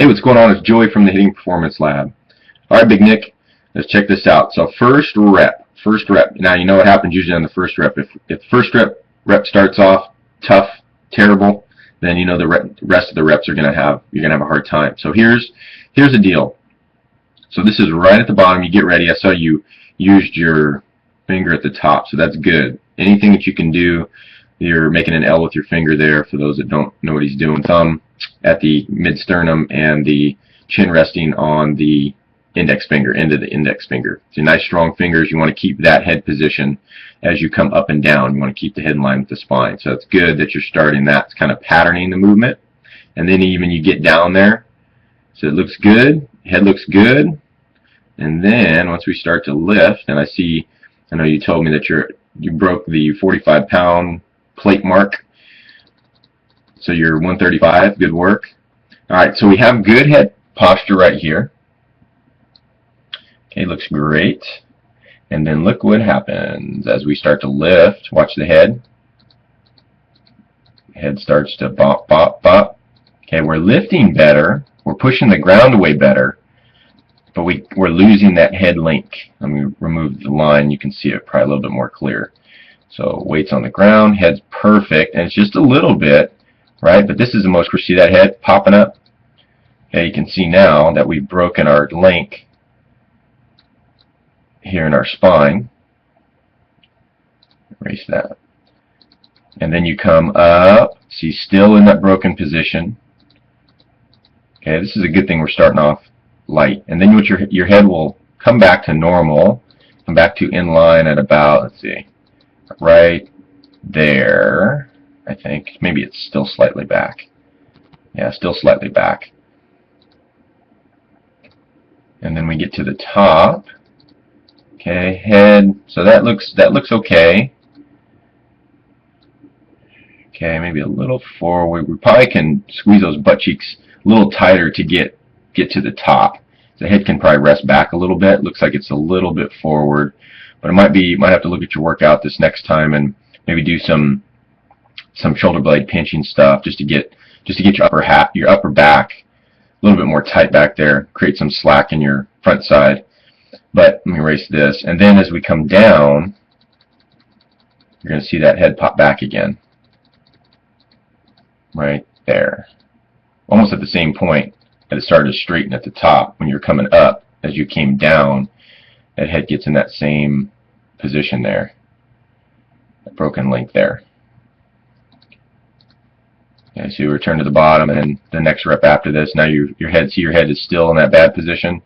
Hey, what's going on? It's Joey from the Hitting Performance Lab. Alright, Big Nick, let's check this out. So first rep. Now you know what happens usually on the first rep. If the first rep starts off tough, terrible, then you know the rest of the reps you're gonna have a hard time. So here's the deal. So this is right at the bottom. You get ready. I saw you used your finger at the top, so that's good. Anything that you can do, you're making an L with your finger there for those that don't know what he's doing. Thumb at the mid-sternum and the chin resting on the index finger, end of the index finger. So nice strong fingers. You want to keep that head position as you come up and down. You want to keep the head in line with the spine. So it's good that you're starting that. It's kind of patterning the movement. And then even you get down there. So it looks good. Head looks good. And then once we start to lift, and I know you told me that you broke the 45-pound plate mark. So you're 135, good work. Alright, so we have good head posture right here. Okay, looks great. And then look what happens as we start to lift. Watch the head. Head starts to bop, bop, bop. Okay, we're lifting better. We're pushing the ground away better. But we're losing that head link. Let me remove the line. You can see it probably a little bit more clear. So weight's on the ground, head's perfect, and it's just a little bit, right? But this is the most, see that head popping up? Okay, you can see now that we've broken our link here in our spine. Erase that. And then you come up, see, still in that broken position. Okay, this is a good thing we're starting off light. And then your head will come back to normal, come back to in line at about, let's see, right there. I think maybe it's still slightly back. Yeah, still slightly back. And then we get to the top. Okay, head. So that looks okay. Okay, maybe a little forward. We probably can squeeze those butt cheeks a little tighter to get to the top. The head can probably rest back a little bit. Looks like it's a little bit forward, but it might have to look at your workout this next time and maybe do some shoulder blade pinching stuff just to get your upper back a little bit more tight back there, create some slack in your front side. But let me erase this, and then as we come down, you're going to see that head pop back again, right there, almost at the same point that it started to straighten at the top. When you're coming up, as you came down, that head gets in that same position there, that broken link there. Okay, so you return to the bottom, and then the next rep after this, now your head is still in that bad position.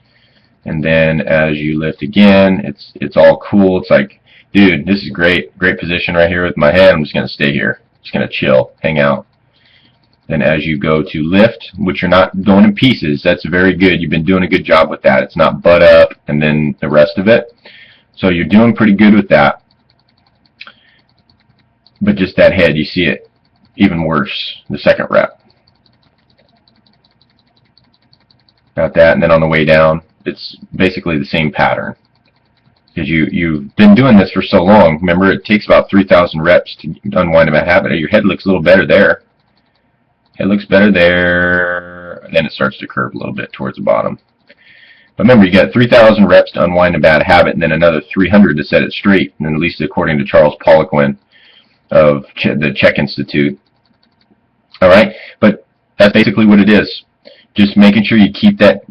And then as you lift again, it's all cool. It's like, dude, this is great position right here with my head. I'm just gonna stay here, just gonna chill, hang out. Then as you go to lift, which you're not going in pieces, that's very good. You've been doing a good job with that. It's not butt up and then the rest of it. So you're doing pretty good with that. But just that head, you see it even worse, the second rep. Got that, and then on the way down, it's basically the same pattern. Because you've been doing this for so long. Remember, it takes about 3,000 reps to unwind a bad habit. Your head looks a little better there. It looks better there, and then it starts to curve a little bit towards the bottom. But remember, you got 3,000 reps to unwind a bad habit, and then another 300 to set it straight, and at least according to Charles Poliquin of the Czech Institute. All right, but that's basically what it is. Just making sure you keep that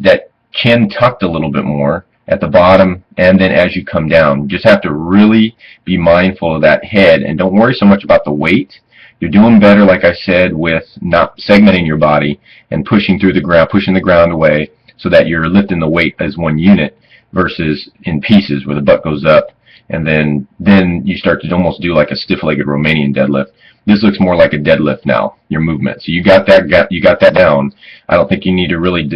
chin tucked a little bit more at the bottom, and then as you come down, you just have to really be mindful of that head, and don't worry so much about the weight. You're doing better, like I said, with not segmenting your body and pushing through the ground, pushing the ground away, so that you're lifting the weight as one unit versus in pieces where the butt goes up, and then you start to almost do like a stiff-legged Romanian deadlift. This looks more like a deadlift now, your movement. So you got that down. I don't think you need to really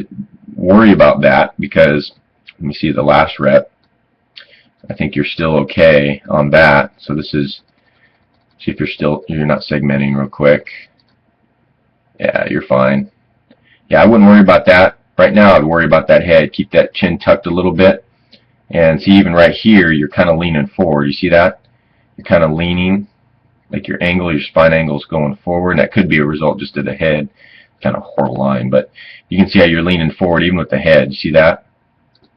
worry about that, because let me see the last rep. I think you're still okay on that. So this is, see if you're not segmenting real quick. Yeah, you're fine. Yeah, I wouldn't worry about that. Right now I'd worry about that head. Keep that chin tucked a little bit. And see, even right here, you're kind of leaning forward. You see that? You're kind of leaning, like your spine angle is going forward, and that could be a result just of the head. kind of horrible line, but you can see how you're leaning forward even with the head. You see that?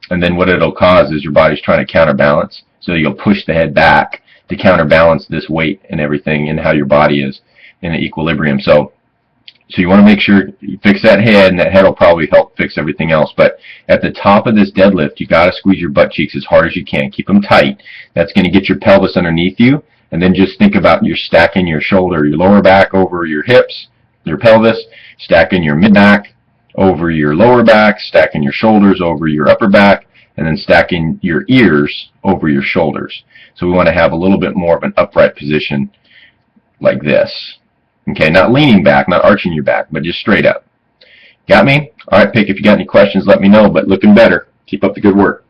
And then what it'll cause is your body's trying to counterbalance, so you'll push the head back to counterbalance this weight and everything and how your body is in equilibrium. So you want to make sure you fix that head, and that head will probably help fix everything else. But at the top of this deadlift, you got to squeeze your butt cheeks as hard as you can. Keep them tight. That's going to get your pelvis underneath you. And then just think about you're stacking your shoulder, your lower back over your hips, your pelvis, stacking your mid-back over your lower back, stacking your shoulders over your upper back, and then stacking your ears over your shoulders. So we want to have a little bit more of an upright position like this. Okay, not leaning back, not arching your back, but just straight up. Got me? All right, Pick, if you got any questions, let me know, but looking better. Keep up the good work.